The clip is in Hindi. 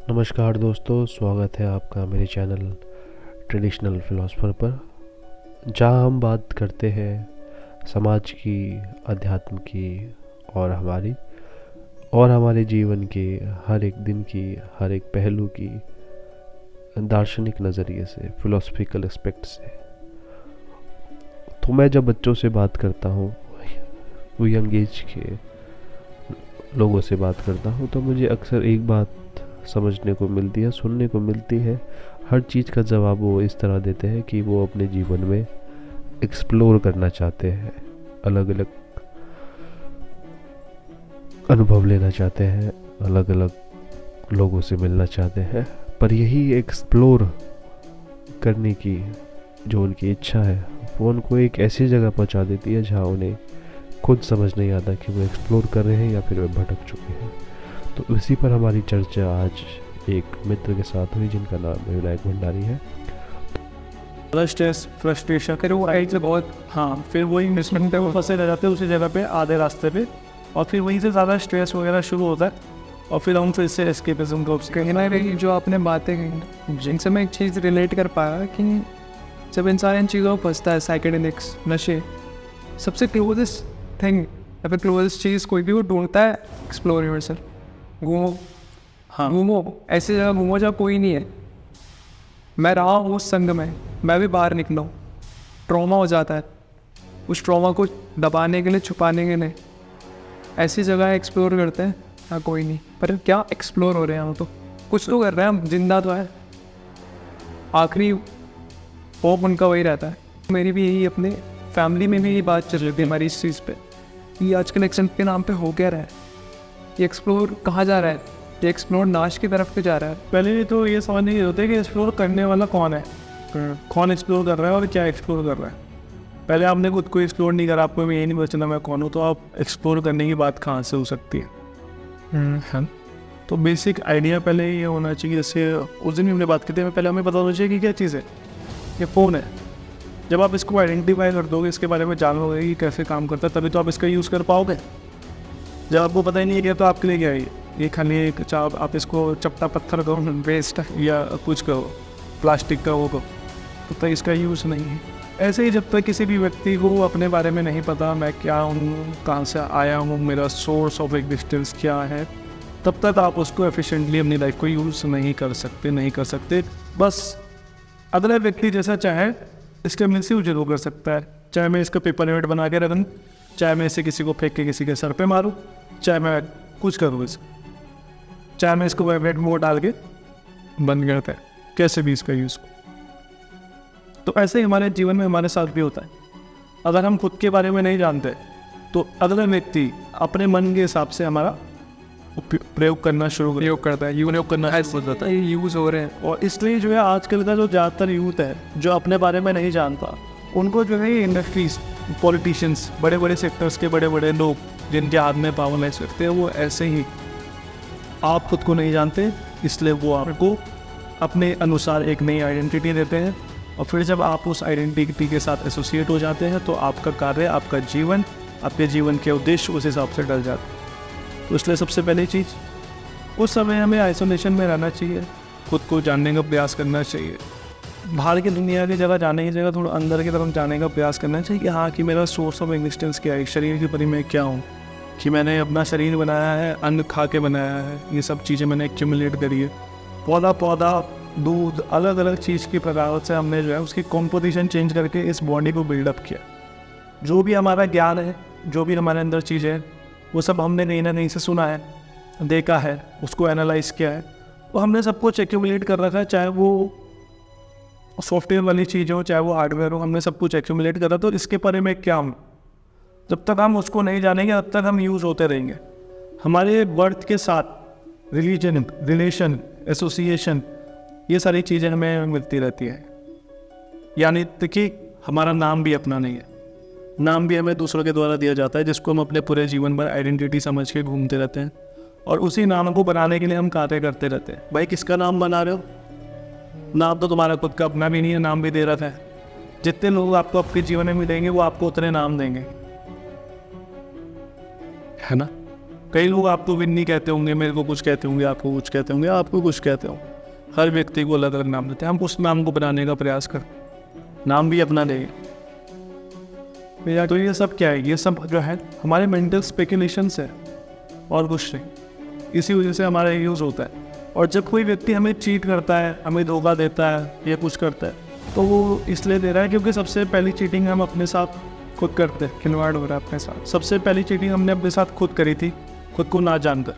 नमस्कार दोस्तों, स्वागत है आपका मेरे चैनल ट्रेडिशनल फ़िलासफ़र पर, जहां हम बात करते हैं समाज की, अध्यात्म की और हमारे जीवन के हर एक दिन की, हर एक पहलू की दार्शनिक नज़रिए से, फ़िलोसफिकल एस्पेक्ट से। तो मैं जब बच्चों से बात करता हूँ, वो यंग एज के लोगों से बात करता हूँ, तो मुझे अक्सर एक बात समझने को मिलती है, सुनने को मिलती है। हर चीज़ का जवाब वो इस तरह देते हैं कि वो अपने जीवन में एक्सप्लोर करना चाहते हैं, अलग अलग अनुभव लेना चाहते हैं, अलग अलग लोगों से मिलना चाहते हैं। पर यही एक्सप्लोर करने की जो उनकी इच्छा है, वो उनको एक ऐसी जगह पहुंचा देती है जहां उन्हें खुद समझ नहीं आता कि वो एक्सप्लोर कर रहे हैं या फिर वे भटक चुके हैं। तो इसी पर हमारी चर्चा आज एक मित्र के साथ हुई, जिनका नाम विनायक भंडारी है। ज़्यादा स्ट्रेस, फ्रस्ट्रेशन, फिर वो साइड से बहुत फिर वही इन्वेस्टमेंट पे वो फंसे रह जाते हैं उसी जगह पे आधे रास्ते पे, और फिर वहीं से ज़्यादा स्ट्रेस वगैरह शुरू होता है और फिर हम फिर से एस्केपिज्म को कहीं ना कहीं जो आपने बातें कही जिनसे मैं एक चीज़ रिलेट कर पाया कि जब इंसान इन चीज़ों में फंसता है, साइकेडेलिक्स, नशे, सबसे क्लोजेस्ट थिंग या फिर क्लोजेस्ट चीज़ कोई भी वो ढूंढता है एक्सप्लोर योरसेल्फ। घूमो ऐसी जगह घूमो जहाँ कोई नहीं है। मैं रहा हूँ उस संग में, मैं भी बाहर निकला हूँ। ट्रॉमा हो जाता है, उस ट्रॉमा को दबाने के लिए, छुपाने के लिए ऐसी जगह एक्सप्लोर करते हैं हाँ कोई नहीं। पर क्या एक्सप्लोर हो रहे हैं हम? तो कुछ तो कर रहे हैं हम, जिंदा तो है। आखिरी होप उनका वही रहता है। मेरी भी यही अपने फैमिली में भी यही बात चल रही थी हमारी इस चीज़ पे कि आजकल एक्शन के नाम पे हो क्या रहा है, ये एक्सप्लोर कहाँ जा रहा है, ये एक्सप्लोर नाश की तरफ पे जा रहा है। पहले तो ये समझ नहीं होते कि एक्सप्लोर करने वाला कौन है, कौन एक्सप्लोर कर रहा है और क्या एक्सप्लोर कर रहा है। पहले आपने खुद को एक्सप्लोर नहीं करा, आपको यही नहीं पता चला मैं कौन हूँ, तो आप एक्सप्लोर करने की बात कहाँ से हो सकती है ना? तो बेसिक आइडिया पहले ये होना चाहिए। जैसे उस दिन भी हमने बात की थी, पहले हमें पता होना चाहिए कि क्या चीज़ है। ये फ़ोन है। जब आप इसको आइडेंटिफाई कर दोगे, इसके बारे में जानोगे कि कैसे काम करता है, तभी तो आप इसका यूज़ कर पाओगे। जब आपको पता ही नहीं है क्या, तो आपके लिए क्या है ये खाली एक आप इसको चपटा पत्थर कहो, वेस्ट या कुछ कहो, प्लास्टिक का वो कहो, तो इसका यूज़ नहीं है। ऐसे ही जब तक किसी भी व्यक्ति को अपने बारे में नहीं पता, मैं क्या हूँ, कहाँ से आया हूँ, मेरा सोर्स ऑफ एग्जिस्टेंस क्या है, तब तक आप उसको एफिशिएंटली अपनी लाइफ को यूज़ नहीं कर सकते। बस अगला व्यक्ति जैसा चाहे इसका मिसयूज जरूर कर सकता है। चाहे मैं इसका पेपर वेट बना के रख दूँ, चाहे मैं इसे किसी को फेंक के किसी के सर पे मारूँ, चाहे मैं कुछ करूँ इसे, चाहे मैं इसको वेट में डाल के बंद करता है, कैसे भी इसका यूज़। तो ऐसे ही हमारे जीवन में हमारे साथ भी होता है। अगर हम खुद के बारे में नहीं जानते तो अगला व्यक्ति अपने मन के हिसाब से हमारा प्रयोग करना शुरू करता है, यूज करना शुरू हो जाता है, यूज़ हो रहे हैं। और इसलिए जो है आजकल का जो ज़्यादातर यूथ है जो अपने बारे में नहीं जानता, उनको जो है इंडस्ट्रीज, पॉलिटिशियंस, बड़े बड़े सेक्टर्स के बड़े बड़े लोग जिनके हाथ में पावर नहीं सकते हैं, वो ऐसे ही आप खुद को नहीं जानते, इसलिए वो आपको अपने अनुसार एक नई आइडेंटिटी देते हैं। और फिर जब आप उस आइडेंटिटी के साथ एसोसिएट हो जाते हैं तो आपका कार्य, आपका जीवन, आपके जीवन के उद्देश्य उस हिसाब से डल जाते हैं। तो इसलिए सबसे पहली चीज़, उस समय हमें आइसोलेशन में रहना चाहिए, खुद को जानने का प्रयास करना चाहिए। बाहर की दुनिया की जगह जाने की जगह थोड़ा अंदर की तरफ जाने का प्रयास करना चाहिए कि हाँ, कि मेरा सोर्स ऑफ एग्जिस्टेंस क्या है, शरीर के परि मैं क्या हूँ, कि मैंने अपना शरीर बनाया है, अन्न खा के बनाया है, ये सब चीज़ें मैंने एक्यूमुलेट करी है। पौधा, दूध, अलग अलग चीज़ की प्रकार से हमने जो है उसकी कॉम्पोजिशन चेंज करके इस बॉडी को बिल्डअप किया। जो भी हमारा ज्ञान है, जो भी हमारे अंदर चीज़ें हैं, वो सब हमने कहीं ना कहीं से सुना है, देखा है, उसको एनालाइज किया है, तो हमने सब कुछ एक्यूमुलेट कर रखा है। चाहे वो सॉफ्टवेयर वाली चीज़ हो, चाहे वो हार्डवेयर हो, हमने सब कुछ एक्यूमुलेट करा। तो इसके बारे में क्या हम, जब तक हम उसको नहीं जानेंगे तब तक हम यूज़ होते रहेंगे। हमारे बर्थ के साथ रिलीजन, रिलेशन, एसोसिएशन, ये सारी चीज़ें हमें मिलती रहती है। यानी कि हमारा नाम भी अपना नहीं है, नाम भी हमें दूसरों के द्वारा दिया जाता है, जिसको हम अपने पूरे जीवन भर आइडेंटिटी समझ के घूमते रहते हैं, और उसी नाम को बनाने के लिए हम कार्य करते रहते हैं। भाई किसका नाम बना रहे हो? नाम तो तुम्हारा खुद का अपना भी नहीं है, नाम भी दे रखा है। जितने लोग आपको आपके जीवन में मिलेंगे वो आपको उतने नाम देंगे, है ना? कई लोग आपको विन्नी कहते होंगे, मेरे को कुछ कहते होंगे, आपको कुछ कहते होंगे, आपको कुछ कहते होंगे। हर व्यक्ति को अलग अलग नाम देते हैं, हम उस नाम को बनाने का प्रयास करते हैं, नाम भी अपना देंगे भैया। तो ये सब क्या है? ये सब जो है हमारे मेंटल स्पेकुलेशंस है और कुछ नहीं। इसी वजह से हमारा यूज़ होता है। और जब कोई व्यक्ति हमें चीट करता है, हमें धोखा देता है या कुछ करता है, तो वो इसलिए दे रहा है क्योंकि सबसे पहली चीटिंग हम अपने साथ खुद करते हैं। खिलवाड़ हो रहा है अपने साथ। सबसे पहली चीटिंग हमने अपने साथ खुद करी थी, खुद को ना जानकर।